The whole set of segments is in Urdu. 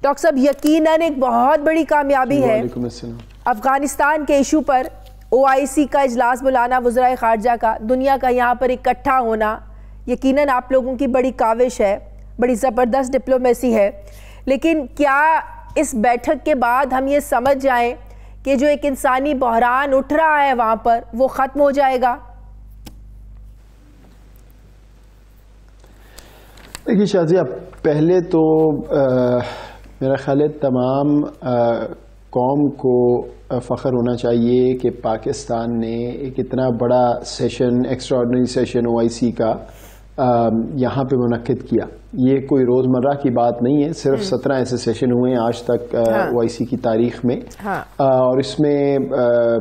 ڈاکٹر صاحب یقیناً ایک بہت بڑی کامیابی ہے افغانستان کے ایشو پر OIC کا اجلاس بلانا، وزرائے خارجہ کا، دنیا کا یہاں پر اکٹھا ہونا، یقیناً آپ لوگوں کی بڑی کاوش ہے، بڑی زبردست ڈپلومیسی ہے. لیکن کیا اس بیٹھک کے بعد ہم یہ سمجھ جائیں کہ جو ایک انسانی بحران اٹھ رہا ہے وہاں پر وہ ختم ہو جائے گا؟ دیکھیے شازیہ، پہلے تو میرا خیال ہے تمام قوم کو فخر ہونا چاہیے کہ پاکستان نے ایک اتنا بڑا session, extra ordinary session OIC کا یہاں پہ منعقد کیا. یہ کوئی روزمرہ کی بات نہیں ہے، صرف 17 ایسے سیشن ہوئے ہیں آج تک OIC کی تاریخ میں، اور اس میں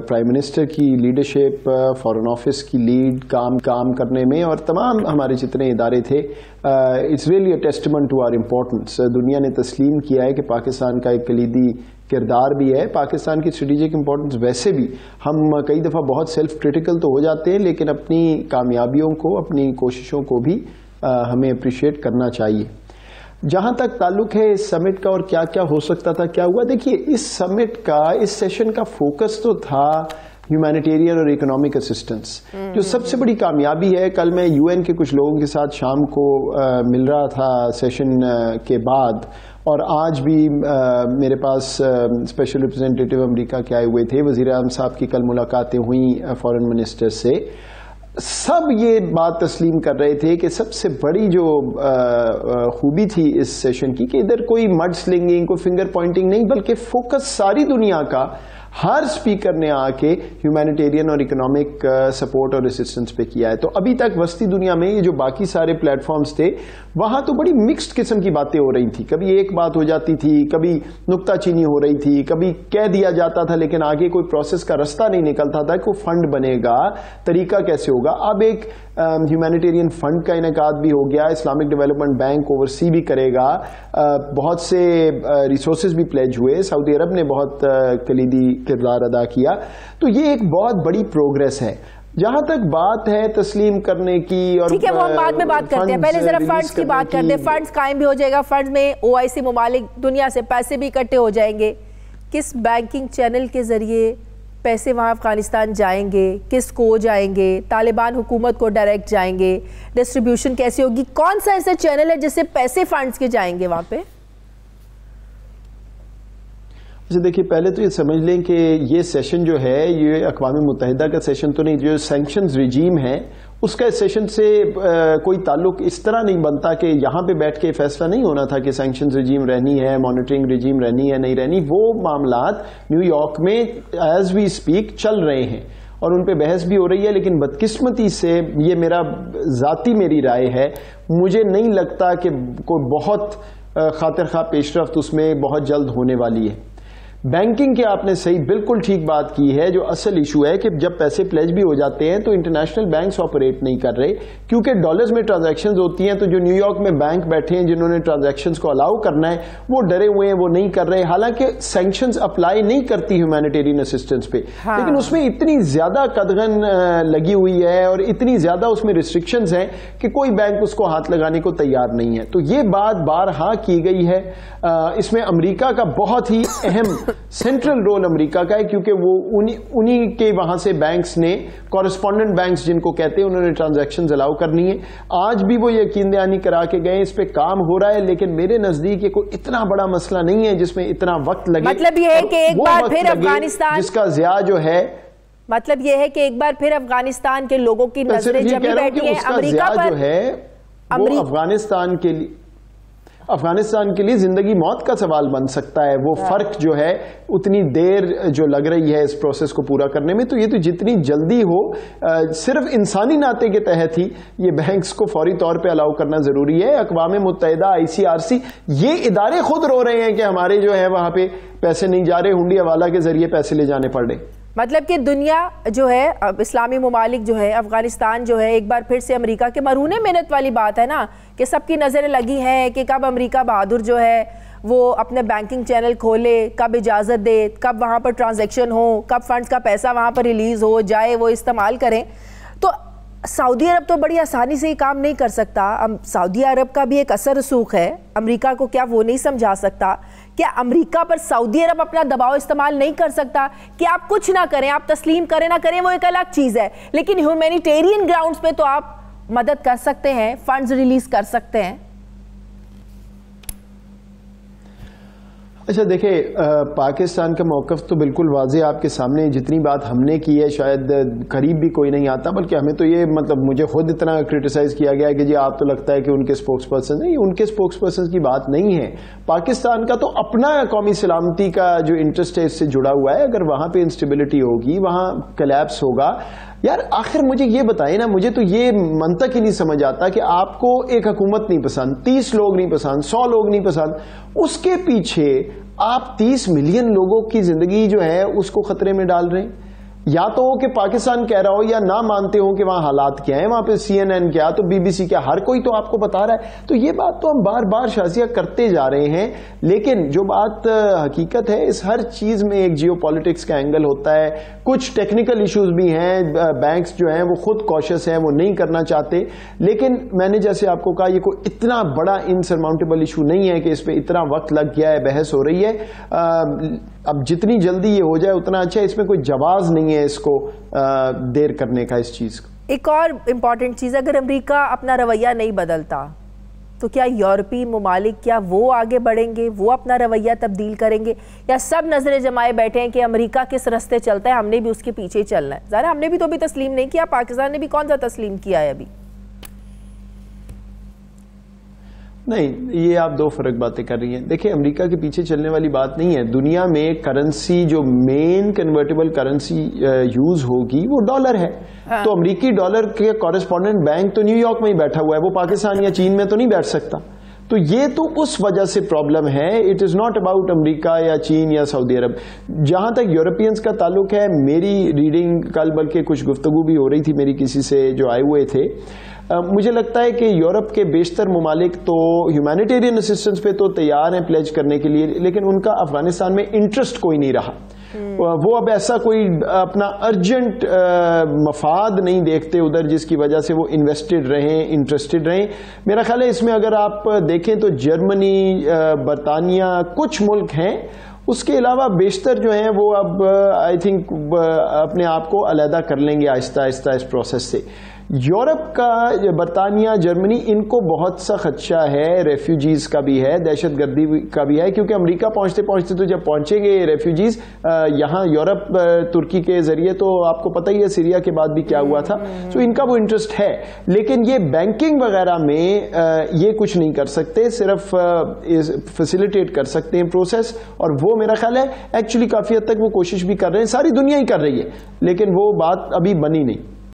پرائم منسٹر کی لیڈرشپ، فارن آفس کی لیڈ کام کرنے میں، اور تمام ہمارے جتنے ادارے تھے. It's really a testament to our importance. دنیا نے تسلیم کیا ہے کہ پاکستان کا ایک کلیدی کردار بھی ہے. پاکستان کی اسٹریٹجک امپورٹنس ویسے بھی ہم کئی دفعہ بہت سیلف کرٹیکل تو ہو جاتے ہیں، لیکن اپنی کامیابیوں کو، اپنی کوششوں کو بھی ہمیں اپریشیٹ کرنا چاہیے. جہاں تک تعلق ہے اس سمٹ کا اور کیا کیا ہو سکتا تھا، کیا ہوا، دیکھیے اس سمٹ کا، اس سیشن کا فوکس تو تھا ہیومینیٹیرین اور اکنامک اسسٹنس، جو سب سے بڑی کامیابی ہے. کل میں UN کے کچھ لوگوں کے ساتھ شام کو مل رہا تھا سیشن کے بعد، اور آج بھی میرے پاس اسپیشل ریپرزینٹیٹیو امریکہ کے آئے ہوئے تھے. وزیر اعظم صاحب کی کل ملاقاتیں ہوئیں فارن منسٹر سے. سب یہ بات تسلیم کر رہے تھے کہ سب سے بڑی جو خوبی تھی اس سیشن کی کہ ادھر کوئی مڈ سلنگنگ، کوئی فنگر پوائنٹنگ نہیں، بلکہ فوکس ساری دنیا کا ہر سپیکر نے آ کے ہیومینیٹیرین اور اکنامک سپورٹ اور اسسٹنس پہ کیا ہے. تو ابھی تک وسطی دنیا میں یہ جو باقی سارے پلیٹ فارمز تھے وہاں تو بڑی مکسڈ قسم کی باتیں ہو رہی تھی. کبھی ایک بات ہو جاتی تھی، کبھی نکتہ چینی ہو رہی تھی، کبھی کہہ دیا جاتا تھا لیکن آگے کوئی پروسیس کا رستہ نہیں نکلتا تھا کہ وہ فنڈ بنے گا، طریقہ کیسے ہوگا. اب ایک ہیومینیٹیرین فنڈ کا انعقاد بھی ہو گیا، اسلامک ڈیولپمنٹ بینک اوورسی بھی کرے گا، بہت سے ریسورسز بھی پلیج ہوئے، سعودی عرب نے بہت کلیدی کردار ادا کیا. تو یہ ایک بہت بڑی پروگریس ہے. جہاں تک بات ہے تسلیم کرنے کی، اور ٹھیک ہے وہ ہم بعد میں بات کرتے ہیں، پہلے ذرا فنڈز کی بات کرتے ہیں. فنڈز قائم بھی ہو جائے گا، فنڈز میں OIC ممالک دنیا سے پیسے بھی اکٹھے ہو جائیں گے. کس بینکنگ چینل کے ذریعے پیسے وہاں افغانستان جائیں گے، کس کو جائیں گے، طالبان حکومت کو ڈائریکٹ جائیں گے، ڈسٹریبیوشن کیسی ہوگی، کون سا ایسا چینل ہے جس سے پیسے فنڈز کے جائیں گے وہاں پہ؟ دیکھیے پہلے تو یہ سمجھ لیں کہ یہ سیشن جو ہے یہ اقوام متحدہ کا سیشن تو نہیں، جو سینکشنز ریجیم ہے اس کا اس سیشن سے کوئی تعلق اس طرح نہیں بنتا کہ یہاں پہ بیٹھ کے فیصلہ نہیں ہونا تھا کہ سینکشنز ریجیم رہنی ہے، مانیٹرنگ ریجیم رہنی ہے نہیں رہنی. وہ معاملات نیو یارک میں ایز وی اسپیک چل رہے ہیں اور ان پہ بحث بھی ہو رہی ہے. لیکن بدقسمتی سے یہ میری رائے ہے، مجھے نہیں لگتا کہ کوئی بہت خاطر خواہ پیش رفت اس میں بہت جلد ہونے والی ہے. بینکنگ کے آپ نے صحیح بالکل ٹھیک بات کی ہے. جو اصل ایشو ہے کہ جب پیسے پلیج بھی ہو جاتے ہیں تو انٹرنیشنل بینکس آپریٹ نہیں کر رہے کیونکہ ڈالرز میں ٹرانزیکشنز ہوتی ہیں. تو جو نیو یارک میں بینک بیٹھے ہیں جنہوں نے ٹرانزیکشنز کو الاؤ کرنا ہے وہ ڈرے ہوئے ہیں، وہ نہیں کر رہے. حالانکہ سینکشنز اپلائی نہیں کرتی ہیومینیٹیرین اسسٹنس پہ، لیکن اس میں اتنی زیادہ قدغن لگی ہوئی ہے اور اتنی زیادہ اس میں ریسٹرکشنز ہیں کہ کوئی بینک اس کو ہاتھ لگانے کو تیار نہیں ہے. تو یہ بات بارہا کی گئی ہے. اس میں امریکہ کا بہت ہی اہم سینٹرل رول امریکہ کا ہے کیونکہ وہ انہی کے وہاں سے بینکس نے، کورسپونڈنٹ بینکس جن کو کہتے ہیں، انہوں نے ٹرانزیکشنز الاؤ کرنی ہے. آج بھی وہ یقین دہانی کرا کے گئے، اس پہ کام ہو رہا ہے. لیکن میرے نزدیک یہ کوئی اتنا بڑا مسئلہ نہیں ہے جس میں اتنا وقت لگے. مطلب یہ ہے کہ ایک بار پھر افغانستان، جس کا ضیاع جو ہے، مطلب یہ ہے کہ ایک بار پھر افغانستان کے لوگوں کی نظریں جمی بیٹھی ہیں امریکہ پر. جو ہے وہ افغانستان کے لیے زندگی موت کا سوال بن سکتا ہے. وہ فرق جو ہے اتنی دیر جو لگ رہی ہے اس پروسیس کو پورا کرنے میں، تو یہ تو جتنی جلدی ہو، صرف انسانی ناطے کے تحت ہی یہ بینکس کو فوری طور پہ الاؤ کرنا ضروری ہے. اقوام متحدہ، ICRC، یہ ادارے خود رو رہے ہیں کہ ہمارے جو ہے وہاں پہ پیسے نہیں جا رہے، ہنڈی حوالہ کے ذریعے پیسے لے جانے پڑ رہے. مطلب کہ دنیا جو ہے، اسلامی ممالک جو ہے، افغانستان جو ہے، ایک بار پھر سے امریکہ کے مرہون محنت والی بات ہے نا کہ سب کی نظریں لگی ہیں کہ کب امریکہ بہادر جو ہے وہ اپنے بینکنگ چینل کھولے، کب اجازت دے، کب وہاں پر ٹرانزیکشن ہو، کب فنڈز کا پیسہ وہاں پر ریلیز ہو جائے، وہ استعمال کریں. تو سعودی عرب تو بڑی آسانی سے یہ کام نہیں کر سکتا. سعودی عرب کا بھی ایک اثر رسوخ ہے امریکہ کو, کیا وہ نہیں سمجھا سکتا؟ کیا امریکہ پر سعودی عرب اپنا دباؤ استعمال نہیں کر سکتا کہ آپ کچھ نہ کریں, آپ تسلیم کریں نہ کریں وہ ایک الگ چیز ہے, لیکن ہیومینیٹیرین گراؤنڈز پہ تو آپ مدد کر سکتے ہیں, فنڈز ریلیز کر سکتے ہیں. اچھا دیکھیں, پاکستان کا موقف تو بالکل واضح آپ کے سامنے. جتنی بات ہم نے کی ہے شاید قریب بھی کوئی نہیں آتا, بلکہ ہمیں تو یہ مطلب مجھے خود اتنا کرٹیسائز کیا گیا ہے کہ جی آپ تو لگتا ہے کہ ان کے اسپوکس پرسن ہیں. ان کے اسپوکس پرسن کی بات نہیں ہے. پاکستان کا تو اپنا قومی سلامتی کا جو انٹرسٹ ہے اس سے جڑا ہوا ہے. اگر وہاں پہ انسٹیبلٹی ہوگی, وہاں کلیپس ہوگا, یار آخر مجھے یہ بتائیں نا, مجھے تو یہ منطق ہی نہیں سمجھ آتا کہ آپ کو ایک حکومت نہیں پسند, 30 لوگ نہیں پسند, 100 لوگ نہیں پسند, اس کے پیچھے آپ 30 ملین لوگوں کی زندگی جو ہے اس کو خطرے میں ڈال رہے ہیں. یا تو ہو کہ پاکستان کہہ رہا ہو یا نہ مانتے ہو کہ وہاں حالات کیا ہیں, وہاں پہ CNN کیا تو BBC کیا, ہر کوئی تو آپ کو بتا رہا ہے. تو یہ بات تو ہم بار بار شازیہ کرتے جا رہے ہیں, لیکن جو بات حقیقت ہے اس ہر چیز میں ایک جیو پالیٹکس کا اینگل ہوتا ہے. کچھ ٹیکنیکل ایشوز بھی ہیں, بینکس جو ہیں وہ خود کوشش ہیں, وہ نہیں کرنا چاہتے, لیکن میں نے جیسے آپ کو کہا یہ کوئی اتنا بڑا انسرماؤنٹیبل ایشو نہیں ہے کہ اس پہ اتنا وقت لگ گیا ہے, بحث ہو رہی ہے. اب جتنی جلدی یہ ہو جائے اتنا اچھا, اس میں کوئی جواز نہیں ہے اس کو دیر کرنے کا اس چیز کا. ایک اور امپورٹنٹ چیز, اگر امریکہ اپنا رویہ نہیں بدلتا تو کیا یورپی ممالک, کیا وہ آگے بڑھیں گے, وہ اپنا رویہ تبدیل کریں گے, یا سب نظریں جمائے بیٹھے ہیں کہ امریکہ کس رستے چلتا ہے ہم نے بھی اس کے پیچھے ہی چلنا ہے؟ ظاہر ہم نے بھی تو ابھی تسلیم نہیں کیا, پاکستان نے بھی کون سا تسلیم کیا ہے ابھی؟ نہیں, یہ آپ دو فرق باتیں کر رہی ہیں. دیکھیں امریکہ کے پیچھے چلنے والی بات نہیں ہے. دنیا میں کرنسی جو مین کنورٹیبل کرنسی یوز ہوگی وہ ڈالر ہے. تو امریکی ڈالر کے کورسپونڈنٹ بینک تو نیو یارک میں ہی بیٹھا ہوا ہے, وہ پاکستان یا چین میں تو نہیں بیٹھ سکتا. تو یہ تو اس وجہ سے پرابلم ہے. اٹ از ناٹ اباؤٹ امریکہ یا چین یا سعودی عرب. جہاں تک یورپینز کا تعلق ہے, میری ریڈنگ کل بلکہ کچھ گفتگو بھی ہو رہی تھی میری کسی سے جو آئے ہوئے تھے, مجھے لگتا ہے کہ یورپ کے بیشتر ممالک تو ہیومینیٹیرین اسسٹنس پہ تو تیار ہیں پلیج کرنے کے لیے, لیکن ان کا افغانستان میں انٹرسٹ کوئی نہیں رہا. وہ اب ایسا کوئی اپنا ارجنٹ مفاد نہیں دیکھتے ادھر جس کی وجہ سے وہ انویسٹڈ رہیں, انٹرسٹڈ رہیں. میرا خیال ہے اس میں اگر آپ دیکھیں تو جرمنی, برطانیہ, کچھ ملک ہیں, اس کے علاوہ بیشتر جو ہیں وہ اب آئی تھنک اپنے آپ کو علیحدہ کر لیں گے آہستہ آہستہ اس پروسیس سے. یورپ کا, برطانیہ, جرمنی, ان کو بہت سا خدشہ ہے ریفیوجیز کا بھی ہے, دہشت گردی کا بھی ہے, کیونکہ امریکہ پہنچتے پہنچتے تو جب پہنچیں گے ریفیوجیز یہاں یورپ ترکی کے ذریعے, تو آپ کو پتہ ہی ہے سیریا کے بعد بھی کیا ہوا تھا. تو ان کا وہ انٹرسٹ ہے, لیکن یہ بینکنگ وغیرہ میں یہ کچھ نہیں کر سکتے, صرف فیسیلیٹیٹ کر سکتے ہیں پروسیس. اور وہ میرا خیال ہے ایکچولی کافی حد تک وہ کوشش بھی کر رہے ہیں, ساری دنیا ہی کر رہی ہے, لیکن وہ بات ابھی بنی نہیں.